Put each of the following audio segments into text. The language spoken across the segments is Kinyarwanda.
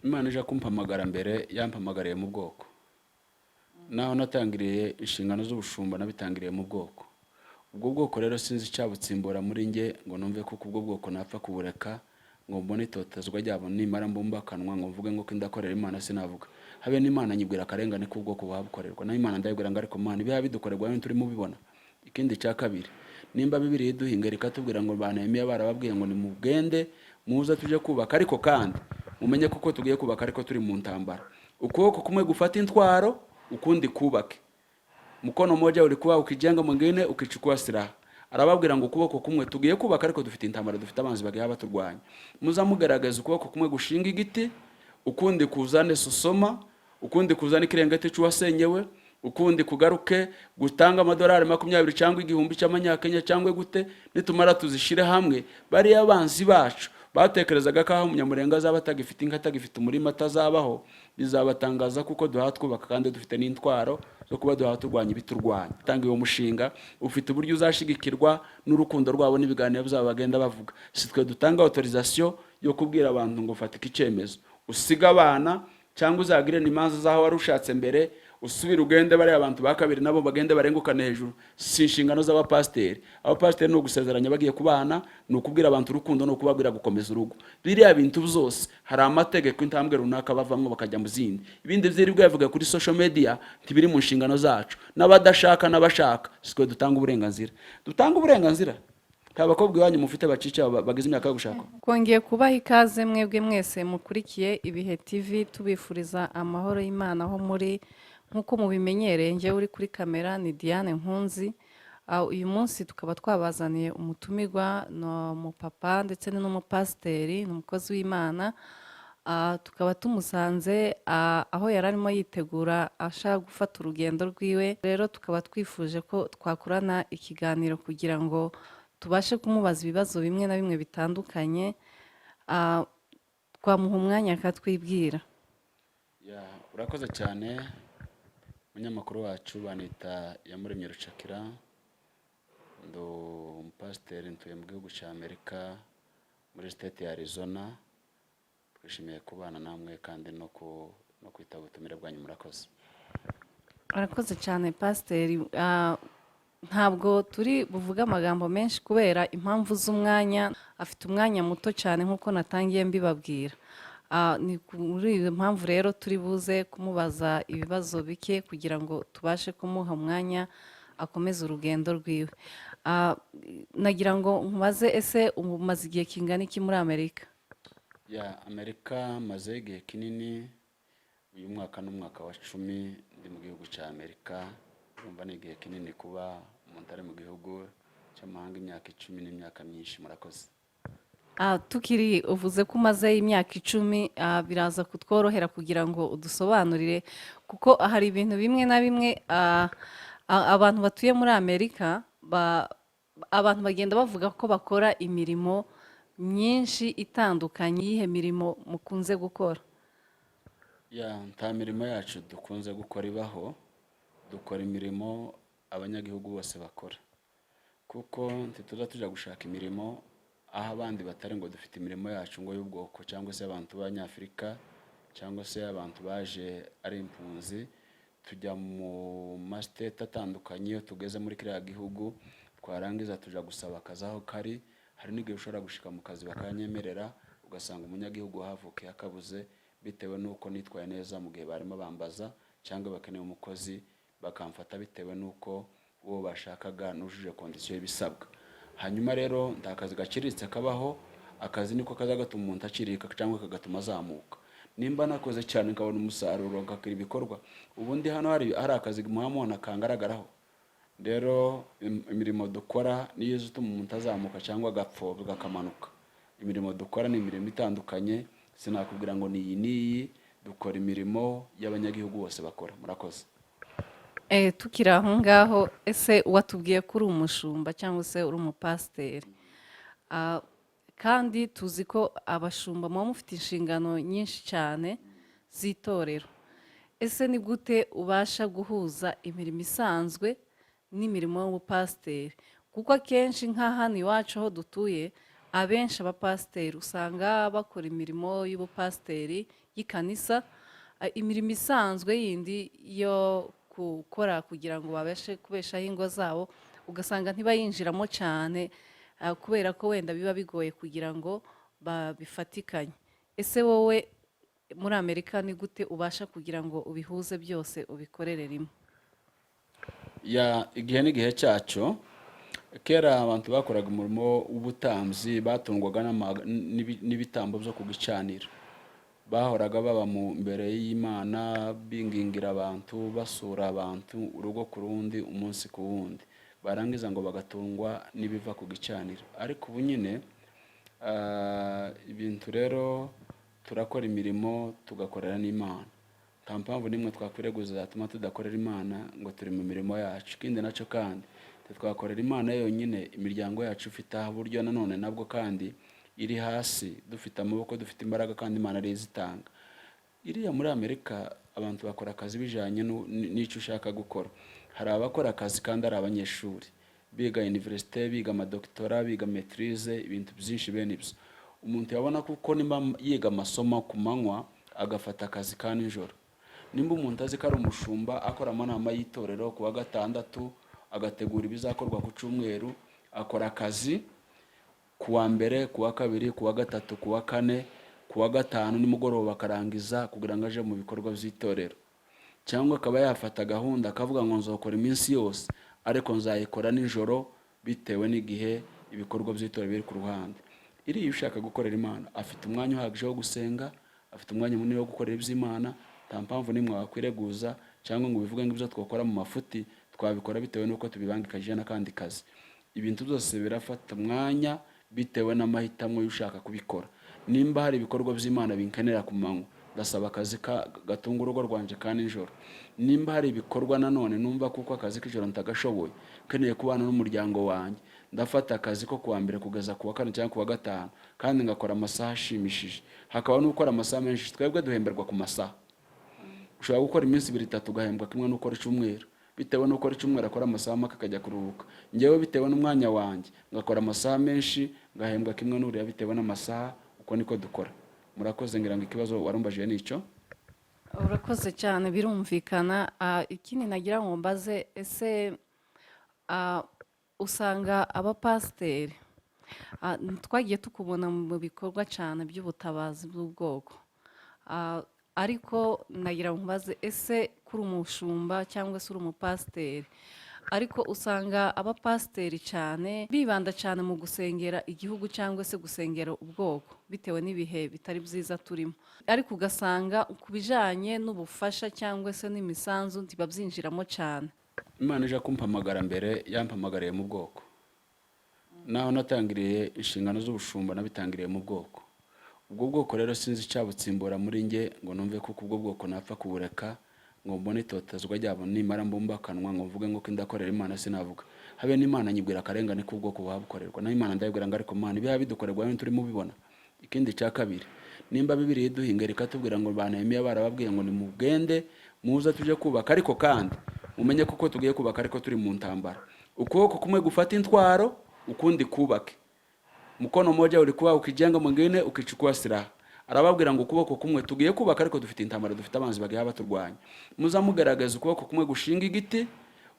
Imana ije kumpamagara mbere yampamagariye mu bwoko, naho natangiriye inshingano z'ubushumba nabitangiriye mu bwoko. Ubwo bwoko rero sinzi icyabutsimbura muri nge ngo numve ko ubwo bwoko napfa kubureka ngo mbone itotezwa ryabo nimara mbumbakanwa ngo mvuge ngo kindakorera Imana sinavuga. Habe n'Imana nyibwira akarengane k'ubwoko buhabukorerwa, na Imana ndayibwira ngo ariko Mana ibiha bidukorerwa turi mu bibona. Ikindi cya kabiri, nimba Bibiliya iduhinga rikatubwira ngo Nehemiya barababwiye ngo nimugende muze tuje kubaka, ariko kandi mumenye kuko tugiye kubaka ariko turi mu ntambara. Ukuboko kumwe gufata intwaro, ukundi kubake. Mkono mmoja ulikuwa ukijenga, mwingine ukichukua silaha. Arababwira ngo ukuboko kumwe tugiye kubaka ariko dufite intambara, dufite abanzi bagiye baturwanya. Muza mugaragaza ukuboko kumwe gushinga igiti, ukundi kuzane susoma, ukundi kuzane ikirengete cy'uwasenyewe, ukundi kugaruke gutanga amadolari 20 cyangwa 1000 cy'amanyakenya cyangwa gute. Nitumara tuzishire hamwe, bari abanzi bacu batekerezaga ko aho umunyamurenga azaba atagifite inka, atagifite umurima, atazabaho, bizabatangaza kuko duhatwubaka kandi dufite n'intwaro zo kuba duhaturwanya ibiturwanya. Tanga uwo mushinga ufite uburyo uzashigikirwa n'urukundo rwabo n'ibiganiro byabo bagenda bavuga. Sitwe dutanga autorisation yo kubwira abantu ngo fatike icyemezo usiga abana cyangwa uzagire n'imanza zaho warushatse mbere, usubira ugende bari abantu bakabiri nabo bagende barengukane hejuru. Si inshingano z'abapasteri. Abapasteri no gusezeranya bagiye kubana, no kubwira abantu urukundo, no kubabwira gukomeza urugo. Biriya bintu byose hari amategeko intambwe runaka bavamwe bakajya mu zindi. Ibindi byiribwa yavuga kuri social media ntibiri mu nshingano zacu. N'abadashaka n'abashaka sitwe dutanga uburenganzira. Dutanga uburenganzira. Abakobwa iwanyu mufite bacica bagize imyaka yo gushaka. Kongeye kubaha ikaze mwebwe mwese mukurikiye Ibihe TV, tubifuriza amahoro y'Imana aho muri. Nkuko mubimenyereye, njye uri kuri kamera ni Diane Nkunzi. Uyu munsi tukaba twabazaniye umutumirwa no mupapa ndetse n'umupasteri, n'umukozi w'Imana. Tukaba tumusanze aho yararimo yitegura ashaka gufata urugendo rwiwe. Rero tukaba twifuje ko twakorana ikiganiro kugira ngo tubashe kumubaza ibibazo bimwe na bimwe bitandukanye. Twamuha umwanya akatwibwira. Urakoze cyane. Umunyamakuru wacu banita Iyamuremye Rucakira, ndo umupasteri ntuye mu gihugu cya Amerika muri state ya Arizona. Twishimiye kubana namwe kandi no kwitaba ubutumire bwanyu. Murakoze. Arakoze cyane pasteri. Ntabwo turi buvuga amagambo menshi kubera impamvu z'umwanya, afite umwanya muto cyane nkuko natangiye mbibabwira. Ni muri iyo mpamvu rero turi buze kumubaza ibibazo bike kugira ngo tubashe kumuha umwanya akomeze urugendo rwiwe. Nagira ngo nkubaze, ese umaze igihe kingana iki muri Amerika? Amerika maze igihe kinini. Uyu mwaka n'umwaka wa 10 ndi mu gihugu cya Amerika. Urumva ni igihe kinini kuba umuntu ari mu gihugu cy'amahanga imyaka 10 n'imyaka myinshi. Murakoze. Tukiri uvuze ko umaze imyaka 10, biraza kutworohera kugira ngo udusobanurire, kuko hari ibintu bimwe na bimwe abantu batuye muri Amerika abantu bagenda bavuga ko bakora imirimo myinshi itandukanye. Yihe mirimo mukunze gukora? Nta mirimo yacu dukunze gukora ibaho. Dukora imirimo abanyagihugu bose bakora, kuko ntituza tujya gushaka imirimo aho abandi batari ngo dufite imirimo yacu ngo y'ubwoko, cyangwa se abantu b'Abanyafurika, cyangwa se abantu baje ari impunzi. Tujya mu mastate atandukanye. Iyo tugeze muri kiriya gihugu twarangiza tuja gusaba akazi aho kari. Hari n'igihe ushobora gushika mu kazi bakanyemerera, ugasanga umunyagihugu havukiye akabuze bitewe n'uko nitwaye neza mu gihe barimo bambaza, cyangwa bakeneye umukozi bakamfata bitewe n'uko uwo bashakaga nujuje kondisiyo y'ibisabwa. Hanyuma rero nta kazi gaciritse kabaho. Akazi niko kaza gatuma umuntu acirika cyangwa kagatuma azamuka. Nimba nakoze cyane nkabona umusaruro ngakira ibikorwa, ubundi hano hari akazi muhamona kangaragaraho. Rero imirimo dukora niyo zituma umuntu azamuka cyangwa agapfobwa akamanuka. Imirimo dukora ni imirimo itandukanye, sinakubwira ngo ni iyi. Dukora imirimo y'abanyagihugu bose bakora. Murakoze. Tukiri aho ngaho, ese watubwiye ko uri umushumba cyangwa se uri umupasteri, kandi tuzi ko abashumba muba mufite inshingano nyinshi cyane z'itorero. Ese ni gute ubasha guhuza imirimo isanzwe n'imirimo y'ubupasteri? Kuko akenshi nka hano iwacu aho dutuye abenshi abapasiteri usanga bakora imirimo y'ubupasiteri y'ikanisa, imirimo isanzwe yindi yo gukora kugira ngo babashe kubeshaho ingo zabo ugasanga ntibayinjiramo cyane, kubera ko wenda biba bigoye kugira ngo babifatikanye. Ese wowe muri Amerika ni gute ubasha kugira ngo ubihuze byose ubikorere rimwe? Igihe n'igihe cyacyo. Kera abantu bakoraga umurimo w'ubutambyi batungwaga n'ibitambo byo ku gicaniro. Bahoraga baba mu mbere y'Imana bingingira abantu, basura abantu urugo ku rundi, umunsi ku wundi, barangiza ngo bagatungwa n'ibiva ku gicaniro. Ariko ubu nyine ibintu rero turakora imirimo tugakorera n'Imana. Nta mpamvu n'imwe twakwireguza zatuma tudakorera Imana ngo turi mu mirimo yacu. Ikindi nacyo kandi twakorera Imana yonyine, imiryango yacu ifite aho buryo nanone nabwo kandi iri hasi, dufite amaboko, dufite imbaraga kandi Imana ariyo izitanga. Iriya muri Amerika abantu bakora akazi bijyanye n'icyo ushaka gukora. Hari abakora akazi kandi ari abanyeshuri, biga universite, biga amadokitora, biga maîtrise, ibintu byinshi bene ibyo. Umuntu yabona kuko nimba yiga amasomo ku manywa agafata akazi ka nijoro. Nimba umuntu azi ko ari umushumba akora amanama y'itorero ku wa gatandatu, agategura ibizakorwa ku cyumweru, akora akazi ku wa mbere, ku wa kabiri, ku wa gatatu, ku wa kane, ku wa gatanu nimugoroba akarangiza kugira ngo aje mu bikorwa by'itorero. Cyangwa akaba yafata gahunda akavuga ngo nzokora iminsi yose ariko nzayikora nijoro bitewe n'igihe ibikorwa by'itorero biri ku ruhande. Iriya ushaka gukorera Imana afite umwanya uhagije wo gusenga, afite umwanya munini wo gukorera iby'Imana. Nta mpamvu nimwe wakwireguza cyangwa ngo bivuge ngo ibyo twakora mu mafuti twabikora bitewe n'uko tubibangikanyije n'akandi kazi. Ibintu byose birafata umwanya bitewe n'amahitamo y'ushaka kubikora. Nimba hari ibikorwa by'Imana binkenera ku manywa, ndasaba akazi gatunga urugo rwanje ka nijoro. Nimba hari ibikorwa nanone numva kuko akazi k'ijoro ntagashoboye, keneye kubana n'umuryango wanjye, ndafata akazi ko kuwa mbere kugeza ku wa kane cyangwa ku wa gatanu kandi ngakora amasaha ashimishije. Hakaba n'ukora amasaha menshi. Twebwe duhemberwa ku masaha. Ushobora gukora iminsi 2-3 ugahembwa kimwe n'ukora icyumweru, bitewe n'uko icyumweru akora amasaha make akajya kuruhuka. Njyewe bitewe n'umwanya wanjye ngakora amasaha menshi ngahembwa kimwe n'uriya bitewe n'amasaha. Uko niko dukora. Murakoze, ngira ngo ikibazo warumbajije nicyo. Urakoze cyane, birumvikana. Ikindi nagira ngo mbaze, ese usanga abapasiteri twagiye tukubona mu bikorwa cyane by'ubutabazi bw'ubwoko, ariko nagira ngo mbaze, ese kuri umushumba cyangwa se uri umupasiteri, ariko usanga abapasiteri cyane bibanda cyane mu gusengera igihugu cyangwa se gusengera ubwoko bitewe n'ibihe bitari byiza turimo, ariko ugasanga ku bijyanye n'ubufasha cyangwa se n'imisanzu ntibabyinjiramo cyane. Imana ije kumpamagara mbere yampamagariye mu bwoko. Naho natangiriye inshingano z'ubushumba nabitangiriye mu bwoko. Ubwo bwoko rero sinzi icyabutsimbura muri nge ngo numve kuko ubwo bwoko napfa kubureka ngo mbone itotezwa ryabo nimara mbumbakanwa ngo mvuge ngo kindakorera Imana. Sinavuga habe n'Imana nyibwira akarengane k'ubwoko buhabukorerwa, na Imana ndayibwira ngo ariko Mana ibiha bidukorerwa n'ibintu turimo bibona. Ikindi cya kabiri, nimba Bibiliya iduhinga ikatubwira ngo Banehemiya barababwiye ngo nimugende muza tuje kubaka, ariko kandi umenye kuko tugiye kubaka ariko turi mu ntambara. Ukuboko kumwe gufata intwaro, ukundi kubake. Mkono mmoja ulikuwa ukijenga, mwingine ukichukua silaha. Arababwira ngo ukuboko kumwe tugiye kubaka ariko dufite intambara, dufite abanzi bagiye baturwanya. Muza mugaragaza ukuboko kumwe gushinga igiti,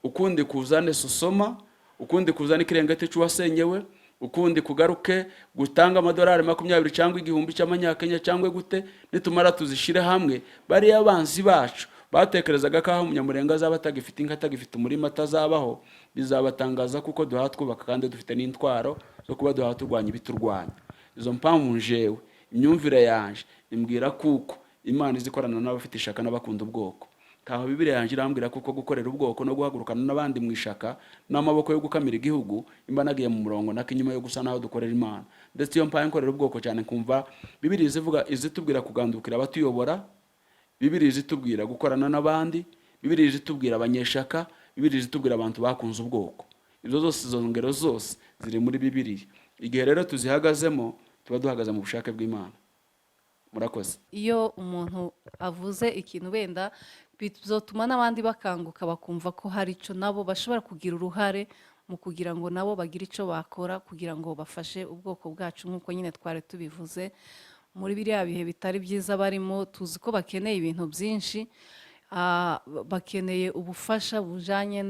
ukundi kuzane susoma, ukundi kuzane ikirengeti cy'uwasenyewe, ukundi kugaruke gutanga amadolari 20 cyangwa 1000 cy'amanyakenya cyangwa gute. Nitumara tuzishire hamwe, bari abanzi bacu batekerezaga ko aho umunyamurenga azaba atagifite inka, atagifite umurima, atazabaho, bizabatangaza kuko duha twubaka kandi dufite n'intwaro zo kuba duha turwanya ibiturwanya. Izo mpamvu njewe imyumvire yanje imbwira kuko Imana izikorana n'abafite ishaka n'abakunda ubwoko. Kaho Bibiliya yanje irambwira kuko gukorera ubwoko no guhagurukana n'abandi mu ishaka n'amaboko yo gukamira igihugu imbanagiye mu murongo nakinyuma yo gusa naho dukorera Imana. Ndetse iyo mpaye nkorera ubwoko cyane kumva Bibiliya izivuga izitubwira kugandukira abatuyobora, Bibiliya izitubwira gukorana n'abandi, Bibiliya izitubwira abanyeshaka, Bibiliya izitubwira abantu bakunze ubwoko. Izo zose izo ngero zose ziri muri Bibiliya. Igihe rero tuzihagazemo tuba duhagaze mu bushake bw'Imana. Murakoze. Iyo umuntu avuze ikintu wenda bizotuma n'abandi bakanguka bakumva ko hari icyo nabo bashobora kugira uruhare mu kugira ngo nabo bagire icyo bakora kugira ngo bafashe ubwoko bwacu nk'uko nyine twari tubivuze muri biriya bihe bitari byiza barimo. Tuzi ko bakeneye ibintu byinshi, bakeneye ubufasha bujyanye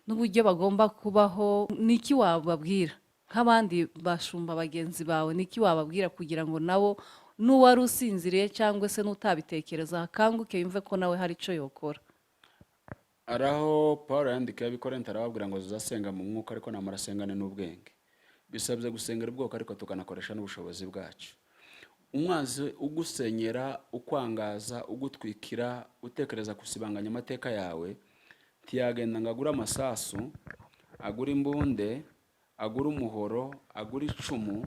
n'uburyo bagomba kubaho. Ni iki wababwira nk'abandi bashumba bagenzi bawe? Ni iki wababwira kugira ngo nabo n'uwari usinziriye cyangwa se n'utabitekereza akanguke yumve ko nawe hari icyo yokora? araho Paul yandika y'abikorenta arababwira ngo tuzasenga mu mwuka ariko namara asengane n'ubwenge. Bisabye gusengera ubwoko ariko tukanakoresha n'ubushobozi bwacu. Umwanzi ugusenyera, ukwangaza, ugutwikira, utekereza kusibanganya amateka yawe, ntiyagenda ngo agure amasasu, agure imbunde, agure umuhoro, agure icumu,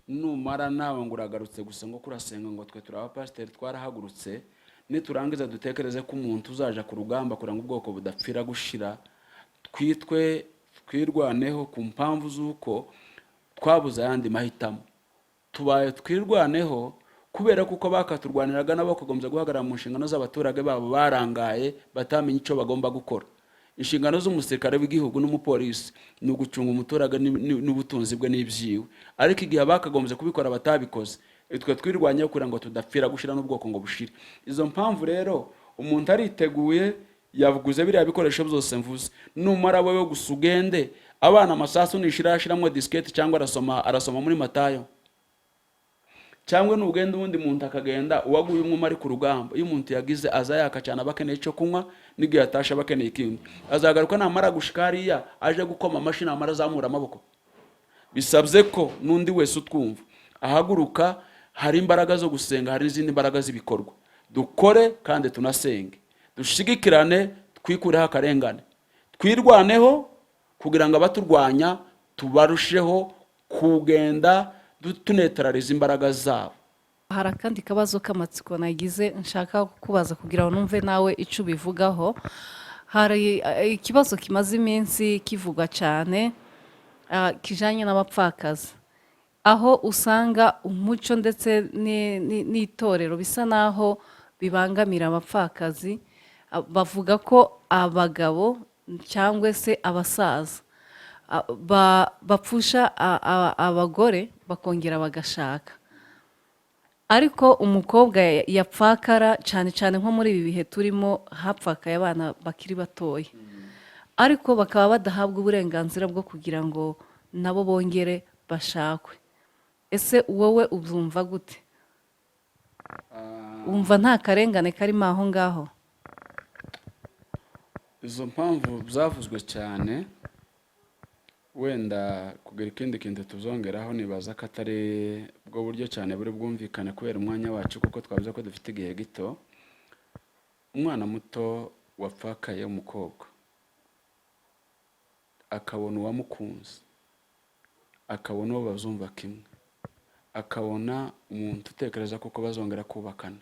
numara nawe ngo uragarutse gusa ngo kurasenga ngo twe turi abapasiteri twarahagurutse, niturangiza dutekereze ko umuntu uzaja ku rugamba kugira ngo ubwoko budapfira gushira, twirwaneho ku mpamvu z'uko twabuze ayandi mahitamo. Tubaye twirwaneho kubera kuko bakaturwaniraga nabo bakagombye guhagarara mu nshingano z'abaturage babo barangaye batamenye icyo bagomba gukora. Inshingano z'umusirikare w'igihugu n'umupolisi ni ugucunga umuturage n'ubutunzi bwe n'ibyiwe, ariko igihe bakagombye kubikora batabikoze, twe twirwanyeho kugira ngo tudapfira gushira n'ubwoko ngo bushire. Izo mpamvu rero umuntu ariteguye, yavuguze biriya bikoresho byose mvuze, numara wowe gusa ugende abana amasasu nishira ashiramo diskete cyangwa arasoma muri Matayo, cyangwa n'ugenda ubundi muntu akagenda uwaguye umwe ari ku rugamba. Iyo umuntu yagize azayaka cyane abakeneye icyo kunywa, n'igihe atasha abakeneye ikindi, azagaruka namara gushikariya aje gukoma amashini amara azamura amaboko. Bisabye ko n'undi wese utwumva ahaguruka, hari imbaraga zo gusenga, hari n'izindi imbaraga z'ibikorwa. Dukore kandi tunasenge, dushigikirane, twikureho akarengane, twirwaneho kugira ngo abaturwanya tubarusheho kugenda tunetarariza imbaraga zabo. Hari akandi kabazo k'amatsiko nagize nshaka kukubaza kugira ngo numve nawe icyo ubivugaho. Hari ikibazo kimaze iminsi kivugwa cyane kijanye n'abapfakazi, aho usanga umuco ndetse n'itorero bisa naho bibangamira abapfakazi. Bavuga ko abagabo cyangwa se abasaza bapfusha abagore bakongera bagashaka, ariko umukobwa yapfakara cyane cyane nko muri ibi bihe turimo hapfakaye abana bakiri batoya, ariko bakaba badahabwa uburenganzira bwo kugira ngo nabo bongere bashakwe. Ese wowe ubyumva gute? Wumva nta karengane karimo aho ngaho? Izo mpamvu zavuzwe cyane, wenda kugira ikindi kintu tuzongeraho nibaza ko atari bwo buryo cyane buri bwumvikane kubera umwanya wacu, kuko twavuze ko dufite igihe gito. Umwana muto wapfakaye umukobwa akabona uwamukunze, akabona uwo bazumva kimwe, akabona umuntu utekereza ko bazongera kubakana,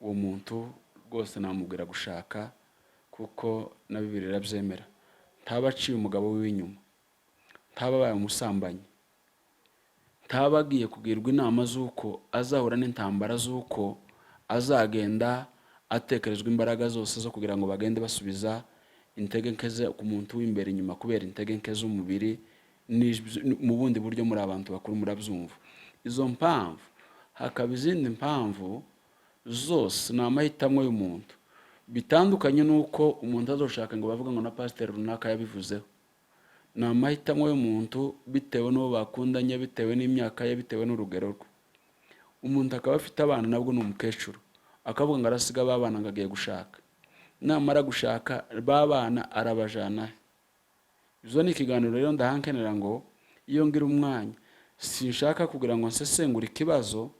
uwo muntu rwose namubwira gushaka, kuko na Bibiliya irabyemera. Ntaba aciye umugabo wiwe inyuma, ntaba abaye umusambanyi, ntaba agiye kugirwa inama z'uko azahura n'intambara z'uko azagenda atekerezwa imbaraga zose zo kugira ngo bagende basubiza intege nke ze ku muntu w'imbere inyuma kubera intege nke z'umubiri. Mu bundi buryo muri abantu bakuru murabyumva. Izo mpamvu hakaba izindi mpamvu, zose ni amahitamo y'umuntu, bitandukanye n'uko umuntu azoshaka ngo bavuga ngo na pasiteri runaka yabivuzeho. Ni amahitamo y'umuntu bitewe n'uwo bakundanye, bitewe n'imyaka ye, bitewe n'urugero rwe. Umuntu akaba afite abana, nabwo ni umukecuru, akavuga ngo arasiga babana ngo agiye gushaka, namara gushaka babana arabajana. Izo ni ikiganiro rero ndahankenera ngo iyo ngira umwanya, sinshaka kugira ngo nsesengure ikibazo,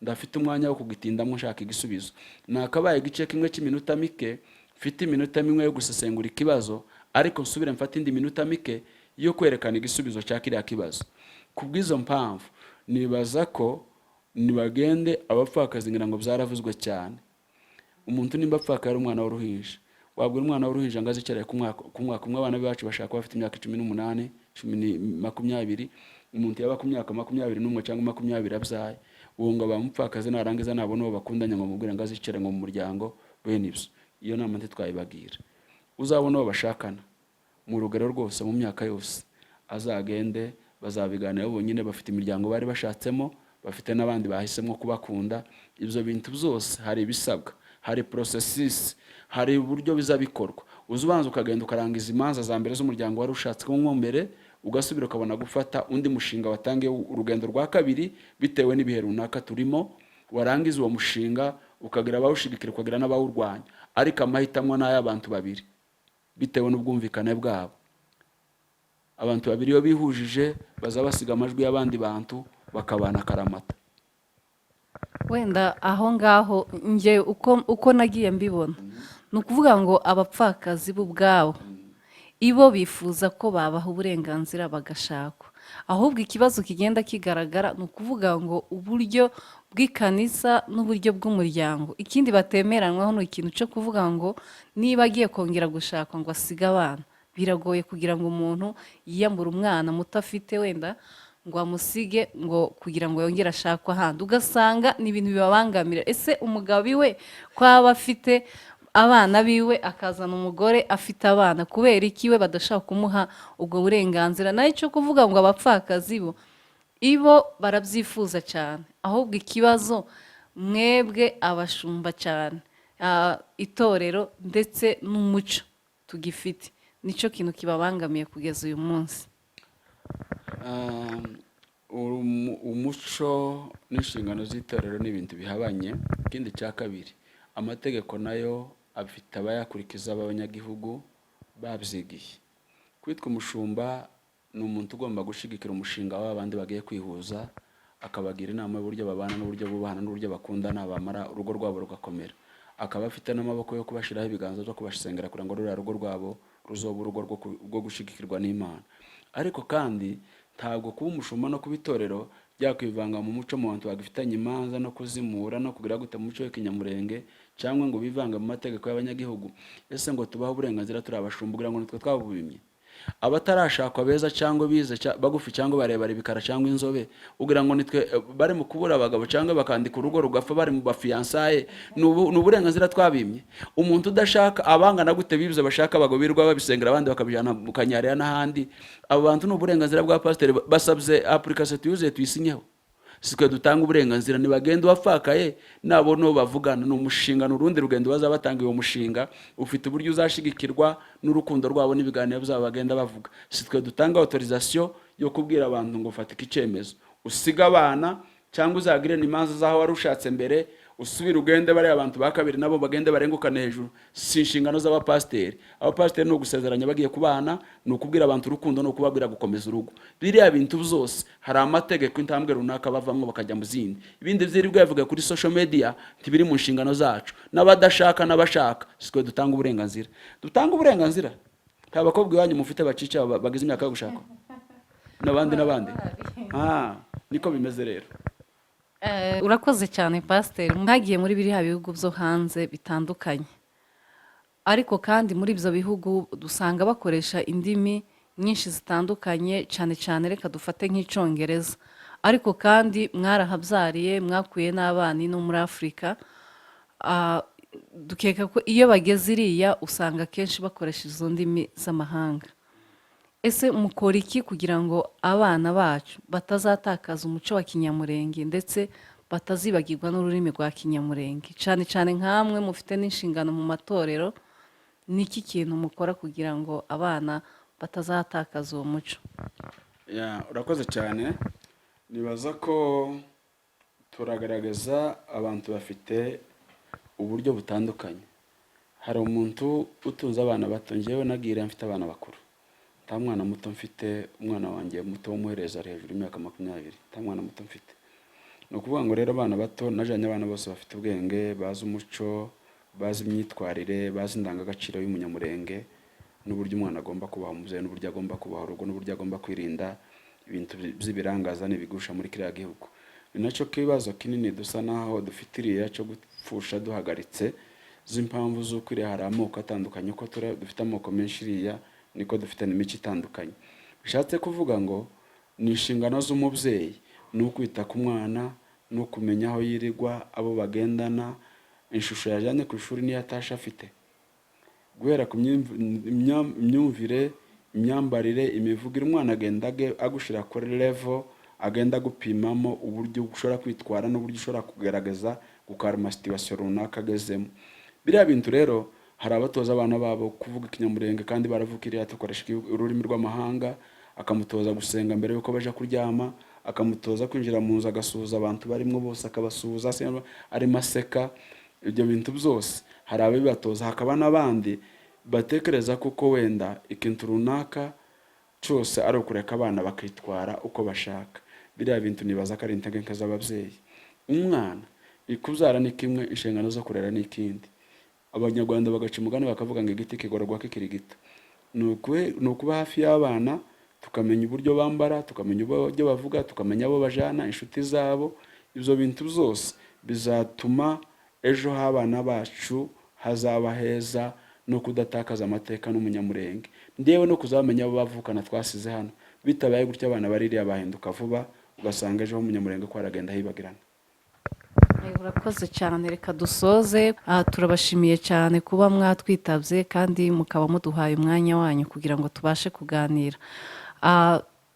ndafite umwanya wo kugitindamo nshaka igisubizo. Nakabaye igice kimwe cy'iminota mike, mfite iminota mimwe yo gusesengura ikibazo, ariko nsubire mfate indi minota mike yo kwerekana igisubizo cya kiriya kibazo. Kubw'izo mpamvu nibaza ko nibagende abapfakazi, ngira ngo byaravuzwe cyane. Umuntu nimba apfakaye ari umwana w'uruhinja, wabwira umwana w'uruhinja ngo azicare ku mwaka umwe. Abana bacu bashaka bafite imyaka 18, 20. Umuntu yaba ku myaka 21 cyangwa 20 abyaye, uwo ngo abamupfakazi narangiza nabona uwo bakundanye ngo mubwire ngo azicare mu muryango bene ibyo. Iyo nama ntitwayibagira. Uzabona uwo bashakana mu rugero rwose mu myaka yose, azagende bazabiganiraho bonyine, bafite imiryango bari bashatsemo, bafite n'abandi bahisemo kubakunda. Ibyo bintu byose hari ibisabwa, hari processes, hari uburyo bizabikorwa. Uzubanza ukagenda ukarangiza imanza za mbere z'umuryango wari ushatsemo mbere, ugasubira ukabona gufata undi mushinga watangiye urugendo rwa kabiri bitewe n'ibihe runaka turimo, warangiza uwo mushinga ukagira abawushigikira ukagira n'abawurwanya, ariko amahitamo n'ay'abantu babiri bitewe n'ubwumvikane bwabo. Abantu babiri iyo bihujije baza basiga amajwi y'abandi bantu bakabana karamata. wenda aho ngaho nge uko nagiye mbibona ni ukuvuga ngo abapfakazi bo ubwabo ibo bifuza ko babaha uburenganzira bagashakwa, ahubwo ikibazo kigenda kigaragara ni ukuvuga ngo uburyo bw'ikanisa n'uburyo bw'umuryango. Ikindi batemeranywaho ni ikintu cyo kuvuga ngo niba agiye kongera gushakwa ngo asige abana, biragoye kugira ngo umuntu yiyambure umwana muto afite wenda ngo amusige ngo kugira ngo yongere ashakwe ahandi, ugasanga ni ibintu bibabangamira. Ese umugabo iwe ko aba afite abana biwe akazana umugore afite abana, kubera iki we badashaka kumuha ubwo burenganzira? Nayo cyo kuvuga ngo abapfakazi bo ibo barabyifuza cyane, ahubwo ikibazo mwebwe abashumba cyane, itorero ndetse n'umuco tugifite, nicyo kintu kibabangamiye kugeza uyu munsi. Umuco n'inshingano z'itorero ni ibintu bihabanye. Ikindi cya kabiri, amategeko nayo afite abayakurikiza b'abanyagihugu babyigiye. Kwitwa umushumba ni umuntu ugomba gushyigikira umushinga w'abandi bagiye kwihuza, akabagira inama y'uburyo babana n'uburyo bubahana n'uburyo bakundana, bamara urugo rwabo rugakomera. Akaba afite n'amaboko yo kubashyiraho ibiganza byo kubasengera kugira ngo ruriya rugo rwabo ruzobe urugo rwo gushyigikirwa n'Imana. Ariko kandi ntabwo kuba umushumba no kuba itorero byakwivanga mu muco mu bantu bagifitanye imanza no kuzimura no kugira gute mu muco w'ikinyamurenge, cyangwa ngo bivange mu mategeko y'abanyagihugu. Ese ngo tubahe uburenganzira turi abashumba kugira ngo nitwe twabubimye? Abatarashakwa beza cyangwa bize bagufi cyangwa barebare bikara cyangwa inzobe ugira ngo nitwe bari mu kubura abagabo cyangwa bakandika urugo rugapfa bari mu bafiansaye? Ni uburenganzira twabimye? Umuntu udashaka abangana gute bibuze bashaka abagabo birwa babisengera abandi bakabijana mu Kanyarira n'ahandi, abo bantu ni uburenganzira bwa pasiteri basabye application tuyuzuye tuyisinyeho. Sikwe dutanga uburenganzira, nibagenda wafakaye nabo no bavugana, ni umushinga n'urundi rugendo bazaba batanga uwo mushinga, ufite uburyo uzashigikirwa n'urukundo rwabo n'ibiganiro byabo bagenda bavuga. Sikwe dutanga autorisation yo kubwira abantu ngo fatika icyemezo usiga abana cyangwa uzagire n'imanza zaho wari ushatse mbere usubira ugende bari abantu bakabiri nabo bagende barengukane hejuru. Si inshingano z'abapasiteri. Abapasiteri ni ugusezeranya bagiye kubana, ni ukubwira abantu urukundo, ni ukubabwira gukomeza urugo. Biriya bintu byose hari amategeko intambwe runaka bavamwo bakajya mu zindi. Ibindi byirirwa yavuga kuri social media ntibiri mu nshingano zacu. N'abadashaka n'abashaka sikwe dutanga uburenganzira. Dutanga uburenganzira. Nta bakobwa iwanyu mufite bacica bagize imyaka yo gushaka n'abandi niko bimeze rero. Urakoze cyane pasiteri, mwagiye muri biriya bihugu byo hanze bitandukanye, ariko kandi muri ibyo bihugu dusanga bakoresha indimi nyinshi zitandukanye, cyane cyane reka dufate nk'icyongereza, ariko kandi mwarahabyariye mwakuye n'abana no muri Afurika. Dukeka ko iyo bageze iriya usanga akenshi bakoresha izo ndimi z'amahanga. Ese mukora iki kugira ngo abana bacu batazatakaza umuco wa kinyamurenge ndetse batazibagirwa n'ururimi rwa kinyamurenge, cyane cyane nk'amwe mufite n'inshingano mu matorero? Ni iki kintu mukora kugira ngo abana batazatakaza uwo muco? Urakoze cyane. Nibaza ko turagaragaza abantu bafite uburyo butandukanye. Hari umuntu utunze abana bato, njyewe nagira mfite abana bakuru, nta mwana muto mfite. Umwana wanjye muto w'umuhereza ari hejuru y'imyaka 20, nta mwana muto mfite. Ni ukuvuga ngo rero abana bato najanye abana bose bafite ubwenge, bazi umuco, bazi imyitwarire, bazi indangagaciro y'umunyamurenge, n'uburyo umwana agomba kubaha umubyeyi, n'uburyo agomba kubaha urugo, n'uburyo agomba kwirinda ibintu by'ibirangaza n'ibigusha muri kiriya gihugu. Ni nacyo kibazo kinini dusa naho dufitiriye cyo gupfusha duhagaritse z'impamvu z'uko iriya hari amoko atandukanye. Uko dufite amoko menshi iriya niko dufite n'imico itandukanye. Bishatse kuvuga ngo ni inshingano z'umubyeyi ni ukwita ku mwana, ni ukumenya aho yirirwa, abo bagendana, ishusho yajyanye ku ishuri niyo atasha afite, guhera ku myumvire, imyambarire, imivugire, umwana agenda agushyira kuri level, agenda agupimamo uburyo ushobora kwitwara n'uburyo ushobora kugerageza gukarma situation runaka agezemo. Biriya bintu rero hari abatoza abana babo kuvuga ikinyamurenge kandi baravukiriye tukoresha ururimi rw'amahanga, akamutoza gusenga mbere yuko baje kuryama, akamutoza kwinjira mu nzu agasuhuza abantu barimo bose, akabasuhuza arimo aseka. Ibyo bintu byose hari ababibatoza, hakaba n'abandi batekereza kuko wenda ikintu runaka cyose ari ukureka abana bakitwara uko bashaka. Biriya bintu nibaza ko ari intege nke z'ababyeyi. Umwana ikubyara ni kimwe, inshingano zo kurera ni ikindi. Abanyarwanda bagaca umugani bakavuga ngo igiti kigororwa kikiri gito. Ni ukuba hafi y'abana, tukamenya uburyo bambara, tukamenya uburyo bavuga, tukamenya abo bajana, inshuti zabo. Ibyo bintu byose bizatuma ejo h'abana bacu hazaba heza, no kudatakaza amateka n'umunyamurenge, ndewe no kuzamenya abo bavukana twasize hano. Bitabaye gutya abana baririya bahinduka vuba, ugasanga ejo umunyamurenge ko aragenda hibagirana. Urakoze cyane, reka dusoze. Turabashimiye cyane kuba mwatwitabye kandi mukaba muduhaye umwanya wanyu kugira ngo tubashe kuganira.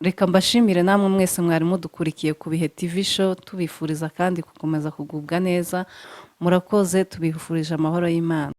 Reka mbashimire namwe mwese mwari mudukurikiye ku Bihe TV show, tubifuriza kandi gukomeza kugubwa neza. Murakoze, tubifurije amahoro y'Imana.